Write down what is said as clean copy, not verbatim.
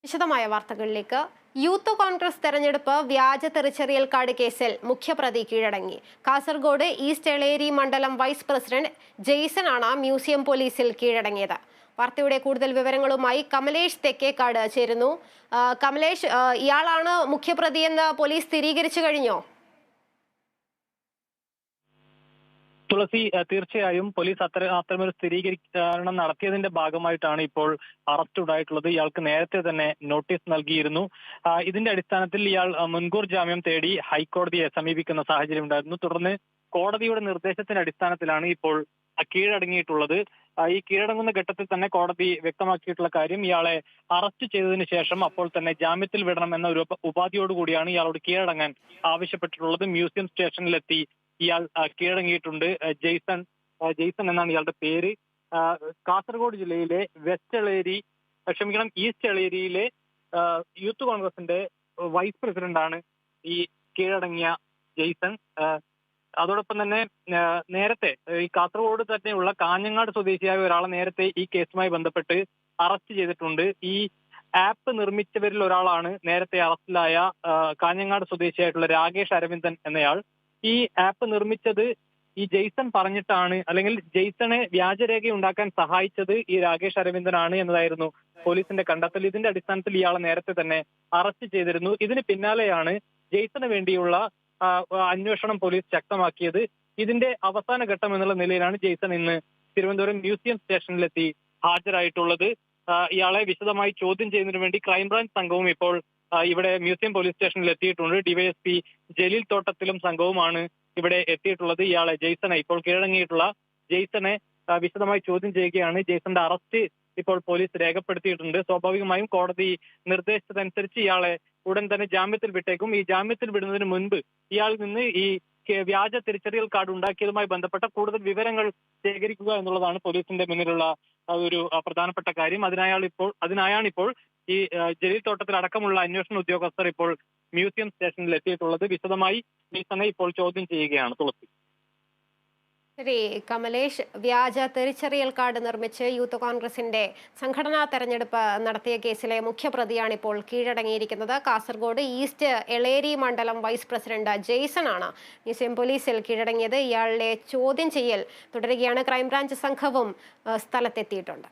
വിശദമായ വാർത്തകളിലേക്ക്. യൂത്ത് കോൺഗ്രസ് തെരഞ്ഞെടുപ്പ് വ്യാജ തെറിച്ചറിയൽ കാർഡ് കേസിൽ മുഖ്യപ്രതി കീഴടങ്ങി. കാസർഗോഡ് ഈസ്റ്റ് എളേരി മണ്ഡലം വൈസ് പ്രസിഡന്റ് ജെയ്സൺ ആണ് മ്യൂസിയം പോലീസിൽ കീഴടങ്ങിയത്. വാർത്തയുടെ കൂടുതൽ വിവരങ്ങളുമായി കമലേഷ് തെക്കേക്കാട് ചേരുന്നു. കമലേഷ്, ഇയാളാണ് മുഖ്യപ്രതിയെന്ന് പോലീസ് സ്ഥിരീകരിച്ചു കഴിഞ്ഞോ? തുളസി, തീർച്ചയായും പോലീസ് അത്തരമൊരു സ്ഥിരീകരണം നടത്തിയതിന്റെ ഭാഗമായിട്ടാണ് ഇപ്പോൾ അറസ്റ്റ് ഉണ്ടായിട്ടുള്ളത്. ഇയാൾക്ക് നേരത്തെ തന്നെ നോട്ടീസ് നൽകിയിരുന്നു. ഇതിന്റെ അടിസ്ഥാനത്തിൽ ഇയാൾ മുൻകൂർ ജാമ്യം തേടി ഹൈക്കോടതിയെ സമീപിക്കുന്ന സാഹചര്യം ഉണ്ടായിരുന്നു. തുടർന്ന് കോടതിയുടെ നിർദ്ദേശത്തിന്റെ അടിസ്ഥാനത്തിലാണ് ഇപ്പോൾ കീഴടങ്ങിയിട്ടുള്ളത്. ഈ കീഴടങ്ങുന്ന ഘട്ടത്തിൽ തന്നെ കോടതി വ്യക്തമാക്കിയിട്ടുള്ള കാര്യം, ഇയാളെ അറസ്റ്റ് ചെയ്തതിനു ശേഷം അപ്പോൾ തന്നെ ജാമ്യത്തിൽ വിടണം എന്ന ഒരു ഉപാധിയോടുകൂടിയാണ് ഇയാളോട് കീഴടങ്ങാൻ ആവശ്യപ്പെട്ടിട്ടുള്ളത്. മ്യൂസിയം സ്റ്റേഷനിലെത്തി ഇയാൾ കീഴടങ്ങിയിട്ടുണ്ട്. ജെയ്സൺ എന്നാണ് ഇയാളുടെ പേര്. കാസർഗോഡ് ജില്ലയിലെ ഈസ്റ്റ് എളേരിയിലെ യൂത്ത് കോൺഗ്രസിന്റെ വൈസ് പ്രസിഡന്റാണ് ഈ കീഴടങ്ങിയ ജെയ്സൺ. അതോടൊപ്പം തന്നെ നേരത്തെ ഈ കാസർഗോഡ് തന്നെയുള്ള കാഞ്ഞങ്ങാട് സ്വദേശിയായ ഒരാളെ നേരത്തെ ഈ കേസുമായി ബന്ധപ്പെട്ട് അറസ്റ്റ് ചെയ്തിട്ടുണ്ട്. ഈ ആപ്പ് നിർമ്മിച്ചവരിൽ ഒരാളാണ് നേരത്തെ അറസ്റ്റിലായ കാഞ്ഞങ്ങാട് സ്വദേശിയായിട്ടുള്ള രാകേഷ് അരവിന്ദൻ എന്നയാൾ. ഈ ആപ്പ് നിർമ്മിച്ചത് ഈ ജെയ്സൺ പറഞ്ഞിട്ടാണ്, അല്ലെങ്കിൽ ജെയ്സണെ വ്യാജരേഖ ഉണ്ടാക്കാൻ സഹായിച്ചത് ഈ രാകേഷ് അരവിന്ദനാണ് എന്നതായിരുന്നു പോലീസിന്റെ കണ്ടെത്തൽ. ഇതിന്റെ അടിസ്ഥാനത്തിൽ ഇയാളെ നേരത്തെ തന്നെ അറസ്റ്റ് ചെയ്തിരുന്നു. ഇതിന് പിന്നാലെയാണ് ജെയ്സണ് വേണ്ടിയുള്ള അന്വേഷണം പോലീസ് ശക്തമാക്കിയത്. ഇതിന്റെ അവസാന ഘട്ടം എന്നുള്ള നിലയിലാണ് ജെയ്സൺ ഇന്ന് തിരുവനന്തപുരം മ്യൂസിയം സ്റ്റേഷനിലെത്തി ഹാജരായിട്ടുള്ളത്. ഇയാളെ വിശദമായി ചോദ്യം ചെയ്യുന്നതിന് വേണ്ടി ക്രൈംബ്രാഞ്ച് സംഘവും ഇപ്പോൾ ഇവിടെ മ്യൂസിയം പോലീസ് സ്റ്റേഷനിൽ എത്തിയിട്ടുണ്ട്. ഡിവൈഎസ്പി ജലീൽ തോട്ടത്തിലും സംഘവുമാണ് ഇവിടെ എത്തിയിട്ടുള്ളത്. ഇയാളെ ജെയ്സനെ, ഇപ്പോൾ കീഴടങ്ങിയിട്ടുള്ള ജെയ്സനെ വിശദമായി ചോദ്യം ചെയ്യുകയാണ്. ജെയ്സന്റെ അറസ്റ്റ് ഇപ്പോൾ പോലീസ് രേഖപ്പെടുത്തിയിട്ടുണ്ട്. സ്വാഭാവികമായും കോടതി നിർദ്ദേശിച്ചതനുസരിച്ച് ഇയാളെ ഉടൻ തന്നെ ജാമ്യത്തിൽ വിട്ടേക്കും. ഈ ജാമ്യത്തിൽ വിടുന്നതിന് മുൻപ് ഇയാളിൽ നിന്ന് ഈ വ്യാജ തിരിച്ചറിയൽ കാർഡ് ഉണ്ടാക്കിയതുമായി ബന്ധപ്പെട്ട കൂടുതൽ വിവരങ്ങൾ ശേഖരിക്കുക എന്നുള്ളതാണ് പോലീസിന്റെ മുന്നിലുള്ള ഒരു പ്രധാനപ്പെട്ട കാര്യം. അതിനായാണ് ഇപ്പോൾ ഈ ജലീൽ തോട്ടത്തിൽ അടക്കമുള്ള അന്വേഷണ ഉദ്യോഗസ്ഥർ ഇപ്പോൾ മ്യൂസിയം സ്റ്റേഷനിൽ എത്തിയിട്ടുള്ളത്. വിശദമായി ജെയ്സനെ ഇപ്പോൾ ചോദ്യം ചെയ്യുകയാണ്. തുളസി. ശരി കമലേഷ്, വ്യാജ തിരിച്ചറിയൽ കാർഡ് നിർമ്മിച്ച് യൂത്ത് കോൺഗ്രസിന്റെ സംഘടനാ തെരഞ്ഞെടുപ്പ് നടത്തിയ കേസിലെ മുഖ്യപ്രതിയാണ് ഇപ്പോൾ കീഴടങ്ങിയിരിക്കുന്നത്. കാസർഗോഡ് ഈസ്റ്റ് എളേരി മണ്ഡലം വൈസ് പ്രസിഡന്റ് ജെയ്സൺ ആണ് മ്യൂസിയം പോലീസിൽ കീഴടങ്ങിയത്. ഇയാളുടെ ചോദ്യം ചെയ്യൽ തുടരുകയാണ്. ക്രൈംബ്രാഞ്ച് സംഘവും സ്ഥലത്തെത്തിയിട്ടുണ്ട്.